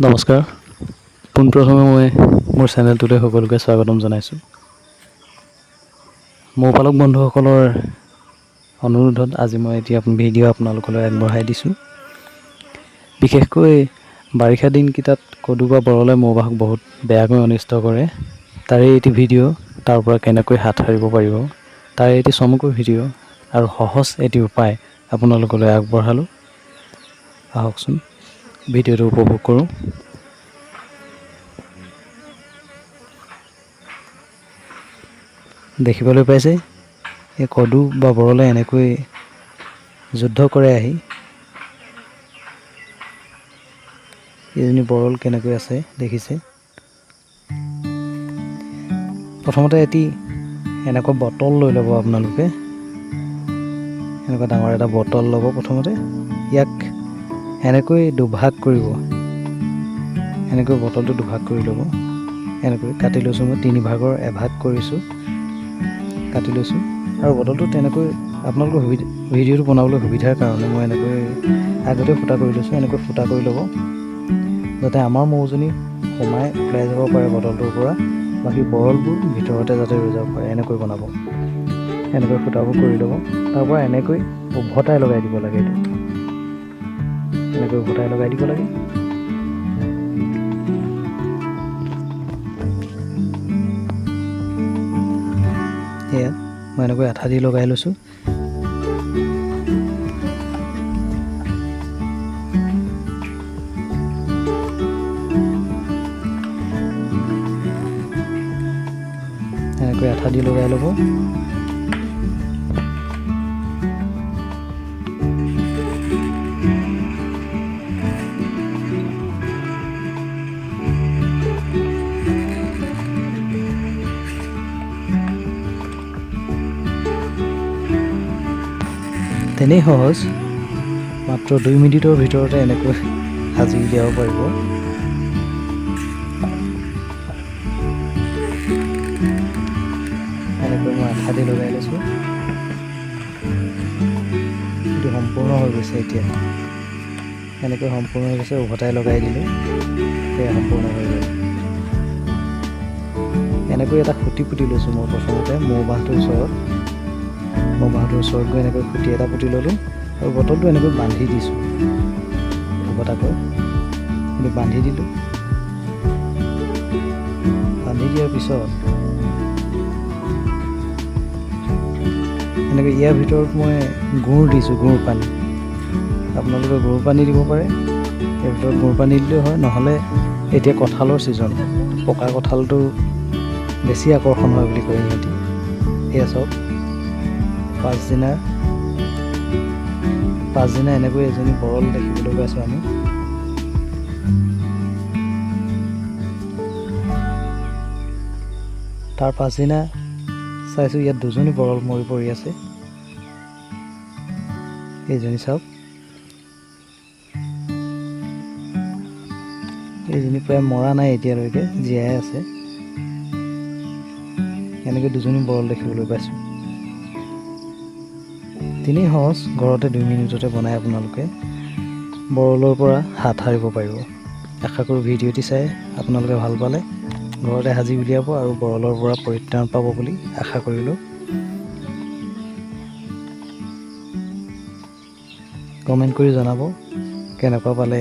নমস্কাৰ। পোনপ্ৰথমে মই মোৰ চেনেলটোলৈ সকলোকে স্বাগতম জনাইছোঁ। মৌপালক বন্ধুসকলৰ অনুৰোধত আজি মই এতিয়া ভিডিঅ' আপোনালোকলৈ আগবঢ়াই দিছোঁ। বিশেষকৈ বাৰিষা দিনকেইটাত কদু বা বৰলে মৌবাহক বহুত বেয়াকৈ অনিষ্ট কৰে। তাৰে এটি ভিডিঅ', তাৰ পৰা কেনেকৈ হাত সাৰিব পাৰিব তাৰে এটি চমুকৈ ভিডিঅ' আৰু সহজ এটি উপায় আপোনালোকলৈ আগবঢ়ালোঁ। আহকচোন ভিডিঅ'টো উপভোগ কৰোঁ। দেখিবলৈ পাইছে এই কদু বা বৰলে এনেকৈ যুদ্ধ কৰে আহি। এইজনী বৰল কেনেকৈ আছে দেখিছে। প্ৰথমতে এটি এনেকুৱা বটল লৈ ল'ব আপোনালোকে। এনেকুৱা ডাঙৰ এটা বটল ল'ব। প্ৰথমতে ইয়াক এনেকৈ দুভাগ কৰিব। এনেকৈ বটলটো দুভাগ কৰি ল'ব। এনেকৈ কাটি লৈছোঁ, মই 3 ভাগৰ এভাগ কৰিছোঁ, কাটি লৈছোঁ। আৰু বটলটো তেনেকৈ আপোনালোকৰ ভিডিঅ'টো বনাবলৈ সুবিধাৰ কাৰণে মই এনেকৈ আগতে ফুটা কৰি লৈছোঁ। এনেকৈ ফুটা কৰি ল'ব যাতে আমাৰ মৌজনী সোমাই ওলাই যাব পাৰে বটলটোৰ পৰা, বাকী বৰলবোৰ ভিতৰতে যাতে ৰৈ যাব পাৰে। এনেকৈ বনাব। এনেকৈ ফুটাবোৰ কৰি ল'ব। তাৰপৰা এনেকৈ উভতাই লগাই দিব লাগে। এইটো এনেকৈ উভতাই লগাই দিব লাগে। এয়া মই এনেকৈ আঠা দি লগাই লৈছোঁ। এনেকৈ আঠা দি লগাই ল'ব। তেনেই সহজ, মাত্ৰ 2 মিনিটৰ ভিতৰতে এনেকৈ সাজি উলিয়াব পাৰিব। এনেকৈ মই আঠা দি লগাই লৈছোঁ। এইটো সম্পূৰ্ণ হৈ গৈছে। এতিয়া এনেকৈ সম্পূৰ্ণ হৈ গৈছে। উভতাই লগাই দিলোঁ, সেয়া সম্পূৰ্ণ হৈ গ'ল। এনেকৈ এটা খুঁটি পুতি লৈছোঁ মই প্ৰথমতে মৌবাহটোৰ ওচৰত গৈ এনেকৈ খুঁটি এটা পুতি ল'লোঁ আৰু বটলটো এনেকৈ বান্ধি দিছোঁ। উভতাকৈ কিন্তু বান্ধি দিলোঁ। বান্ধি দিয়াৰ পিছত এনেকৈ ইয়াৰ ভিতৰত মই গুড় দিছোঁ, গুড় পানী। আপোনালোকে গুড় পানী দিব পাৰে। ইয়াৰ ভিতৰত গুড় পানী দিলেও হয়, নহ'লে এতিয়া কঁঠালৰ ছিজন, পকা কঁঠালটো বেছি আকৰ্ষণ হয় বুলি কয় সিহঁতি। এয়া চাওক, পাছদিনা এনেকৈ এজনী বৰল দেখিবলৈ পাইছোঁ আমি। তাৰ পাছদিনা চাইছোঁ ইয়াত 2জনী বৰল মৰি পৰি আছে। এইজনী চাওক, এইজনী প্ৰায় মৰা নাই এতিয়ালৈকে, জীয়াই আছে। এনেকৈ 2জনী বৰল দেখিবলৈ পাইছোঁ। তেনেই সহজ, ঘৰতে 2 মিনিটতে বনাই আপোনালোকে বৰলৰ পৰা হাত সাৰিব পাৰিব। আশা কৰোঁ ভিডিঅ'টি চাই আপোনালোকে ভাল পালে, ঘৰতে সাজি উলিয়াব আৰু বৰলৰ পৰা পৰিত্ৰাণ পাব বুলি আশা কৰিলোঁ। কমেণ্ট কৰি জনাব কেনেকুৱা পালে